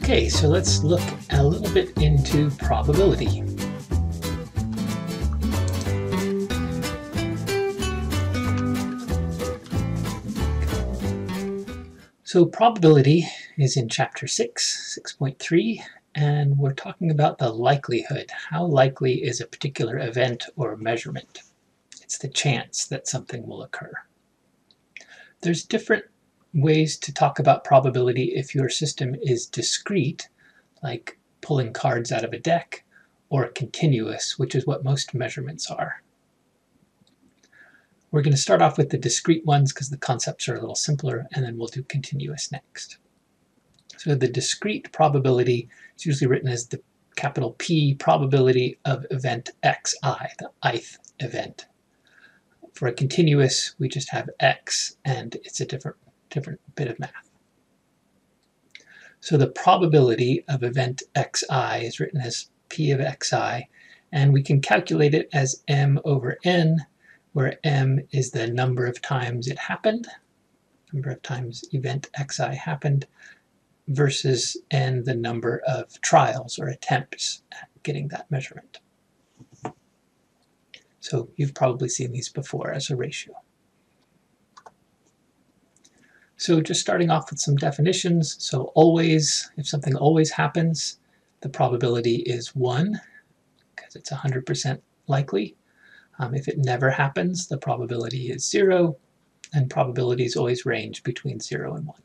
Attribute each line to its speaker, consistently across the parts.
Speaker 1: Okay, so let's look a little bit into probability. So probability is in chapter 6, 6.3, and we're talking about the likelihood. How likely is a particular event or measurement? It's the chance that something will occur. There's different ways to talk about probability if your system is discrete, like pulling cards out of a deck, or continuous, which is what most measurements are. We're going to start off with the discrete ones because the concepts are a little simpler, and then we'll do continuous next. So the discrete probability is usually written as the capital P probability of event xi, the ith event. For a continuous, we just have x, and it's a different bit of math. So the probability of event xi is written as P of xi, and we can calculate it as m over n, where m is the number of times it happened, number of times event xi happened, versus n, the number of trials or attempts at getting that measurement. So you've probably seen these before as a ratio. So just starting off with some definitions. So always, if something always happens, the probability is 1, because it's 100% likely. If it never happens, the probability is 0, and probabilities always range between 0 and 1.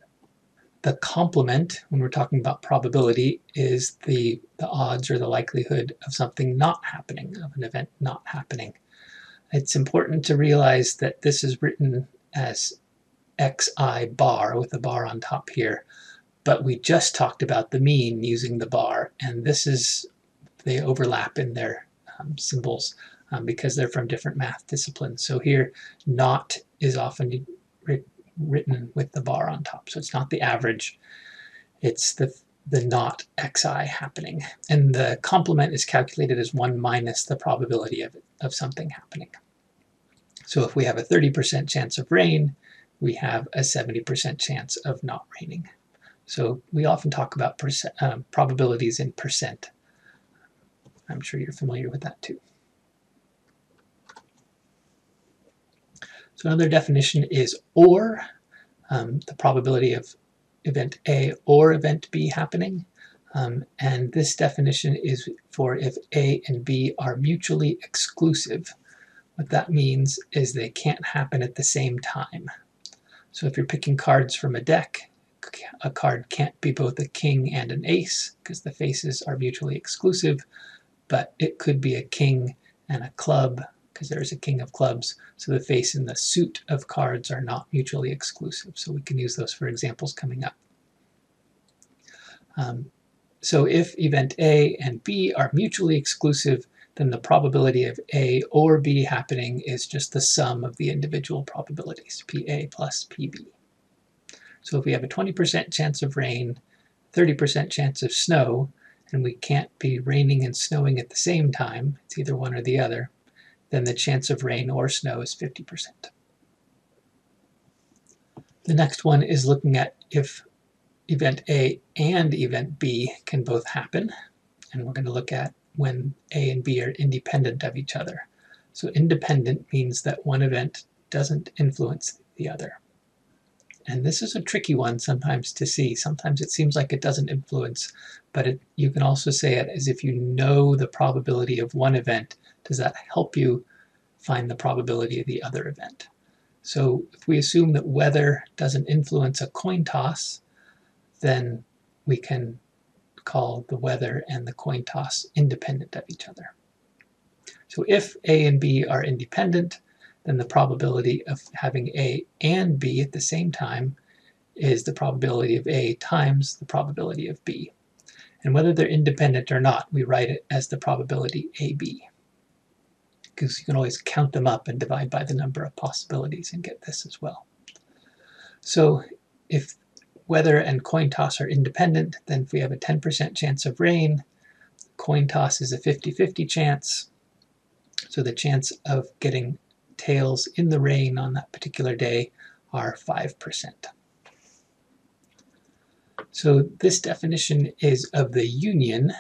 Speaker 1: The complement, when we're talking about probability, is the odds or the likelihood of something not happening, of an event not happening. It's important to realize that this is written as xi bar with a bar on top here, but we just talked about the mean using the bar, and this is, they overlap in their symbols because they're from different math disciplines. So here, not is often written with the bar on top. So it's not the average, it's the not xi happening. And the complement is calculated as 1 minus the probability of something happening. So if we have a 30% chance of rain, we have a 70% chance of not raining. So we often talk about probabilities in percent. I'm sure you're familiar with that too. So another definition is or, the probability of event A or event B happening. And this definition is for if A and B are mutually exclusive. What that means is they can't happen at the same time. So if you're picking cards from a deck, a card can't be both a king and an ace because the faces are mutually exclusive, but it could be a king and a club because there's a king of clubs, so the face and the suit of cards are not mutually exclusive. So we can use those for examples coming up. So if event A and B are mutually exclusive, then the probability of A or B happening is just the sum of the individual probabilities, PA plus PB. So if we have a 20% chance of rain, 30% chance of snow, and we can't be raining and snowing at the same time, it's either one or the other, then the chance of rain or snow is 50%. The next one is looking at if event A and event B can both happen, and we're going to look at when A and B are independent of each other. So independent means that one event doesn't influence the other. And this is a tricky one sometimes to see. Sometimes it seems like it doesn't influence, but you can also say it as if you know the probability of one event, does that help you find the probability of the other event? So if we assume that weather doesn't influence a coin toss, then we can call the weather and the coin toss independent of each other. So if A and B are independent, then the probability of having A and B at the same time is the probability of A times the probability of B. And whether they're independent or not, we write it as the probability AB, because you can always count them up and divide by the number of possibilities and get this as well. So if weather and coin toss are independent, then if we have a 10% chance of rain, coin toss is a 50-50 chance. So the chance of getting tails in the rain on that particular day are 5%. So this definition is of the union,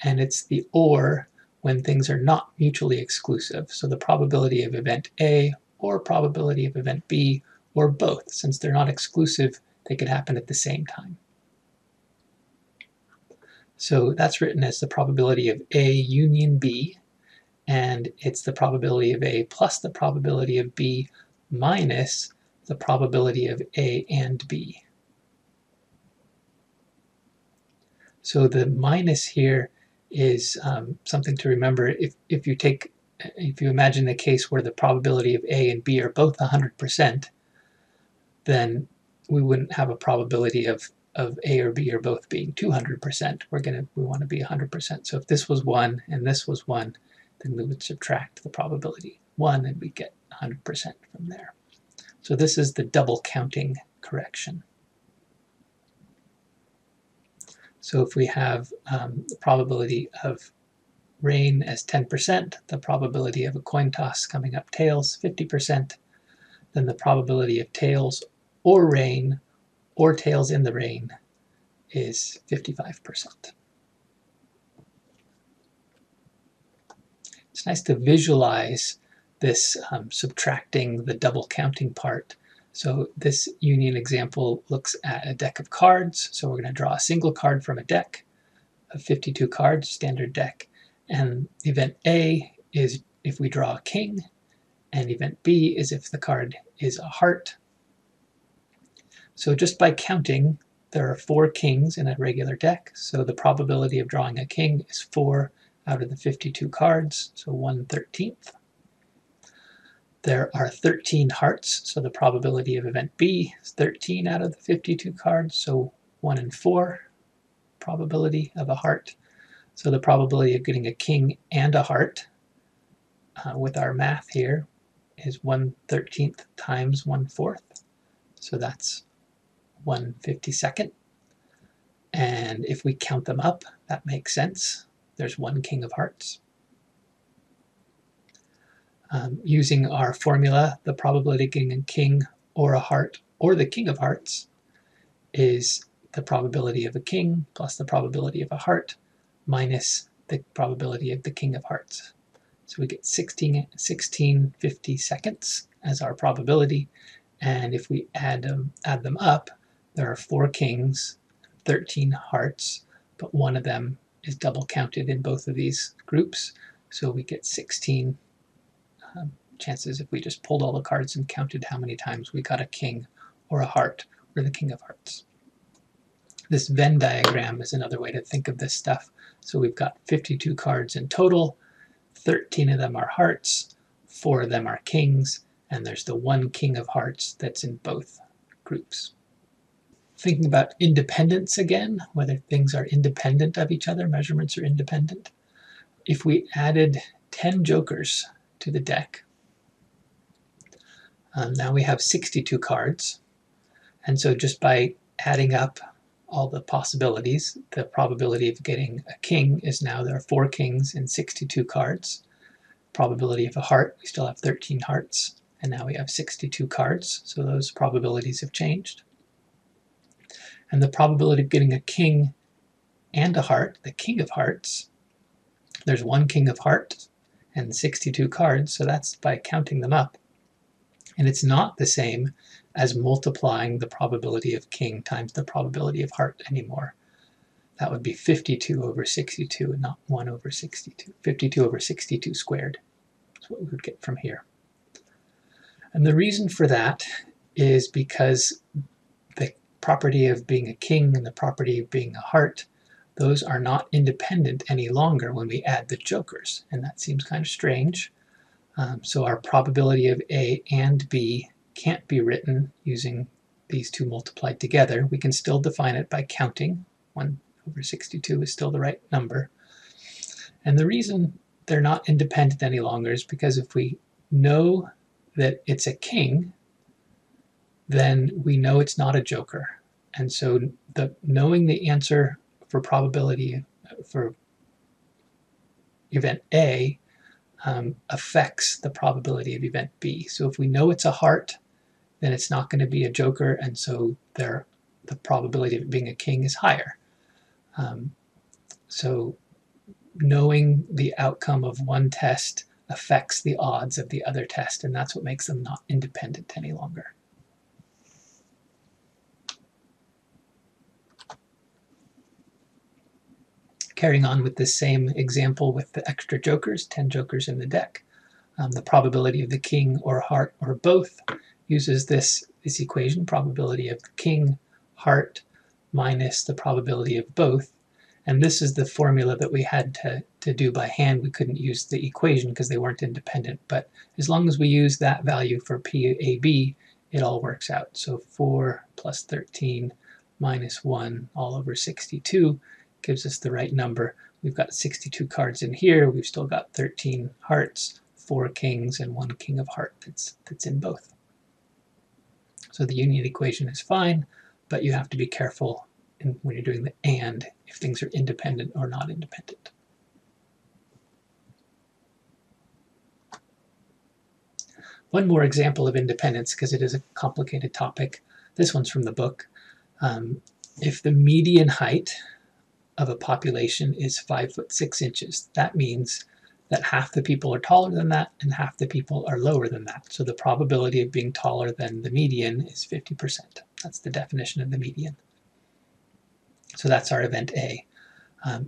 Speaker 1: and it's the or when things are not mutually exclusive. So the probability of event A or probability of event B or both. Since they're not exclusive, they could happen at the same time. So that's written as the probability of A union B, and it's the probability of A plus the probability of B minus the probability of A and B. So the minus here is something to remember. If you imagine a case where the probability of A and B are both 100%, then we wouldn't have a probability of A or B or both being 200%. We want to be 100%. So if this was 1 and this was 1, then we would subtract the probability 1 and we get 100% from there. So this is the double counting correction. So if we have the probability of rain as 10%, the probability of a coin toss coming up tails 50%, then the probability of tails or rain or tails in the rain is 55%. It's nice to visualize this subtracting the double counting part. So this union example looks at a deck of cards. So we're going to draw a single card from a deck of 52 cards, standard deck. And event A is if we draw a king, and event B is if the card is a heart. So just by counting, there are 4 kings in a regular deck, so the probability of drawing a king is 4 out of the 52 cards, so 1/13. There are 13 hearts, so the probability of event B is 13 out of the 52 cards, so 1 in 4 probability of a heart. So the probability of getting a king and a heart with our math here is 1/13 times 1/4, so that's 1/52. And if we count them up, that makes sense. There's 1 king of hearts. Using our formula, the probability of getting a king or a heart or the king of hearts is the probability of a king plus the probability of a heart minus the probability of the king of hearts. So we get 16/52 as our probability, and if we add them up, there are 4 kings, 13 hearts, but one of them is double counted in both of these groups, so we get 16 chances if we just pulled all the cards and counted how many times we got a king or a heart or the king of hearts. This Venn diagram is another way to think of this stuff. So we've got 52 cards in total, 13 of them are hearts, 4 of them are kings, and there's the 1 king of hearts that's in both groups. Thinking about independence again, whether things are independent of each other, measurements are independent. If we added 10 jokers to the deck, now we have 62 cards, and so just by adding up all the possibilities, the probability of getting a king is now there are 4 kings and 62 cards. Probability of a heart, we still have 13 hearts, and now we have 62 cards, so those probabilities have changed. And the probability of getting a king and a heart, the king of hearts, there's 1 king of hearts and 62 cards, so that's by counting them up. And it's not the same as multiplying the probability of king times the probability of heart anymore. That would be 52 over 62 and not 1 over 62. 52 over 62 squared is what we would get from here. And the reason for that is because the property of being a king and the property of being a heart, those are not independent any longer when we add the jokers, and that seems kind of strange. So our probability of A and B can't be written using these two multiplied together. We can still define it by counting. 1 over 62 is still the right number. And the reason they're not independent any longer is because if we know that it's a king, then we know it's not a joker. And so knowing the answer for probability for event A affects the probability of event B. So if we know it's a heart, then it's not going to be a joker, and so the probability of it being a king is higher. So knowing the outcome of one test affects the odds of the other test, and that's what makes them not independent any longer. Carrying on with this same example with the extra jokers, 10 jokers in the deck, the probability of the king or heart or both uses this equation, probability of the king, heart, minus the probability of both. And this is the formula that we had to do by hand. We couldn't use the equation because they weren't independent. But as long as we use that value for PAB, it all works out. So 4 plus 13 minus 1 all over 62 gives us the right number. We've got 62 cards in here. We've still got 13 hearts, 4 kings, and 1 king of heart that's in both. So the union equation is fine, but you have to be careful when you're doing the and, if things are independent or not independent. One more example of independence, because it is a complicated topic. This one's from the book. If the median height of a population is 5 foot 6 inches, that means that half the people are taller than that and half the people are lower than that. So the probability of being taller than the median is 50%. That's the definition of the median. So that's our event A.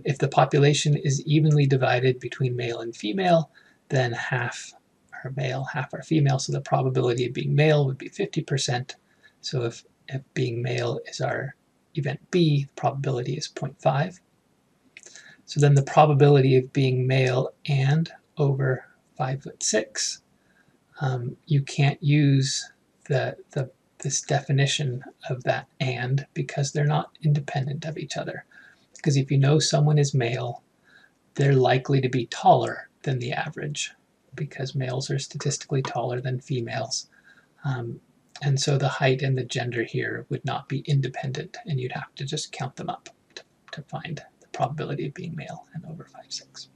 Speaker 1: If the population is evenly divided between male and female, then half are male, half are female, so the probability of being male would be 50%. So if being male is our event B, the probability is 0.5. So then the probability of being male and over 5 foot 6, you can't use this definition of that and, because they're not independent of each other. Because if you know someone is male, they're likely to be taller than the average, because males are statistically taller than females. And so the height and the gender here would not be independent, and you'd have to just count them up to find the probability of being male and over 5'6".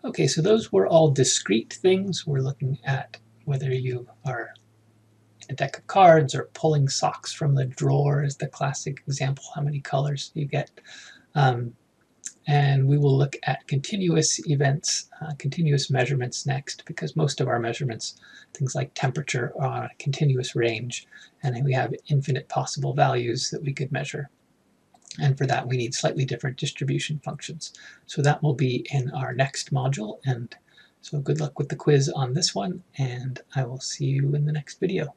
Speaker 1: Okay, so those were all discrete things. We're looking at whether you are in a deck of cards or pulling socks from the drawer is the classic example, how many colors you get. And we will look at continuous events, continuous measurements next, because most of our measurements, things like temperature, are on a continuous range, and we have infinite possible values that we could measure. And for that, we need slightly different distribution functions. So that will be in our next module. And so good luck with the quiz on this one, and I will see you in the next video.